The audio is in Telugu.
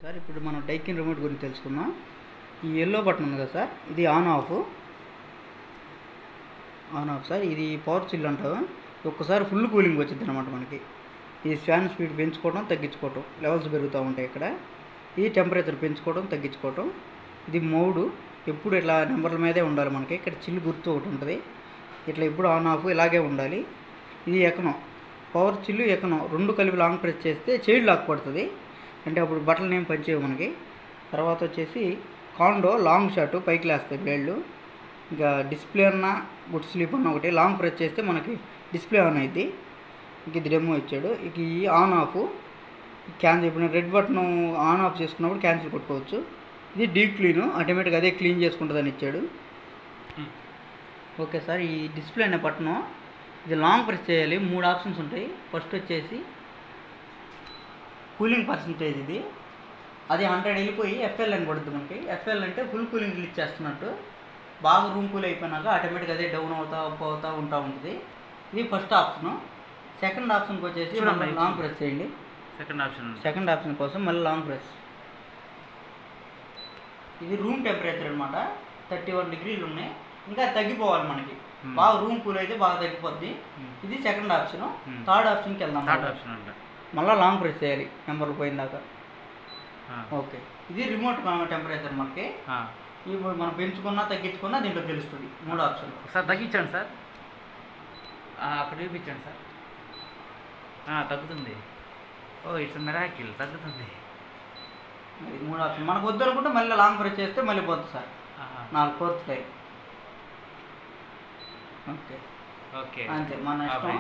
సార్ ఇప్పుడు మనం డైకిన్ రిమోట్ గురించి తెలుసుకుందాం. ఈ ఎల్లో బటన్ ఉంది కదా సార్, ఇది ఆన్ ఆఫ్ సార్. ఇది పవర్ చిల్ అంటారు. ఒక్కసారి ఫుల్ కూలింగ్ వచ్చింది అనమాట మనకి. ఈ ఫ్యాన్ స్పీడ్ పెంచుకోవడం తగ్గించుకోవటం, లెవెల్స్ పెరుగుతూ ఉంటాయి ఇక్కడ. ఈ టెంపరేచర్ పెంచుకోవడం తగ్గించుకోవటం. ఇది మోడు, ఎప్పుడు ఇట్లా నెంబర్ల మీదే ఉండాలి మనకి. ఇక్కడ చిల్ గుర్తు ఒకటి ఉంటుంది, ఇట్లా ఎప్పుడు ఆన్ ఆఫ్ ఇలాగే ఉండాలి. ఇది ఎకనం, పవర్ చిల్లు ఎకనం రెండు కలిపి లాంగ్ ప్రెస్ చేస్తే చైల్డ్ లాక్ పడుతుంది, అంటే అప్పుడు బట్టలు ఏం పనిచేయవు మనకి. తర్వాత వచ్చేసి కాండో లాంగ్ షాట్, పైకి లేస్తాయి బ్లేడ్లు. ఇంకా డిస్ప్లే అన్న గుడ్ స్లీప్ అన్న ఒకటి లాంగ్ ప్రెస్ చేస్తే మనకి డిస్ప్లే ఆన్ అయింది. ఇంక ఇది డెమో ఇచ్చాడు. ఇక ఈ ఆన్ ఆఫ్ క్యాన్సిల్, ఇప్పుడు రెడ్ బటన్ ఆన్ ఆఫ్ చేసుకున్నప్పుడు క్యాన్సిల్ కొట్టుకోవచ్చు. ఇది డీప్ క్లీను, ఆటోమేటిక్గా అదే క్లీన్ చేసుకుంటుందని ఇచ్చాడు. ఓకే సార్, ఈ డిస్ప్లే అనే బటను ఇది లాంగ్ ప్రెస్ చేయాలి. 3 ఆప్షన్స్ ఉంటాయి. ఫస్ట్ వచ్చేసి కూలింగ్ పర్సంటేజ్, ఇది అది 100 వెళ్ళిపోయి ఎఫ్ఎల్ అని పడుతుంది మనకి. ఎఫ్ఎల్ అంటే ఫుల్ కూలింగ్ రిలీజ్ చేస్తున్నట్టు. బాగా రూమ్ కూల్ అయిపోయినాక ఆటోమేటిక్గా అదే డౌన్ అవుతూ ఉంటా ఉంటుంది. ఇది ఫస్ట్ ఆప్షన్. సెకండ్ ఆప్షన్కి వచ్చేసి లాంగ్ ప్రెస్ చేయండి. సెకండ్ ఆప్షన్ కోసం మళ్ళీ లాంగ్ ప్రెస్. ఇది రూమ్ టెంపరేచర్ అనమాట, 31 డిగ్రీలు ఉన్నాయి. ఇంకా తగ్గిపోవాలి మనకి, బాగా రూమ్ కూల్ అయితే బాగా తగ్గిపోద్ది. ఇది సెకండ్ ఆప్షన్. థర్డ్ ఆప్షన్కి వెళ్దాం. మళ్ళీ లాంగ్ ప్రెస్ చేయాలి నెంబర్లు పోయిందాక. ఓకే, ఇది రిమోట్ టెంపరేచర్ మనకి. ఇప్పుడు మనం పెంచుకున్నా తగ్గించుకున్నా దీంట్లో తెలుస్తుంది. 3 ఆప్షన్. సార్ తగ్గించండి సార్, అక్కడ చూపించండి సార్. తగ్గుతుంది. ఓ ఇట్స్ మిరాకిల్, తగ్గుతుంది. 3 ఆప్షన్. మనకు వద్దు అనుకుంటే మళ్ళీ లాంగ్ ప్రెస్ చేస్తే మళ్ళీ పోతుంది sir. 4th time. Okay okay, అంతే, మన ఇష్టం.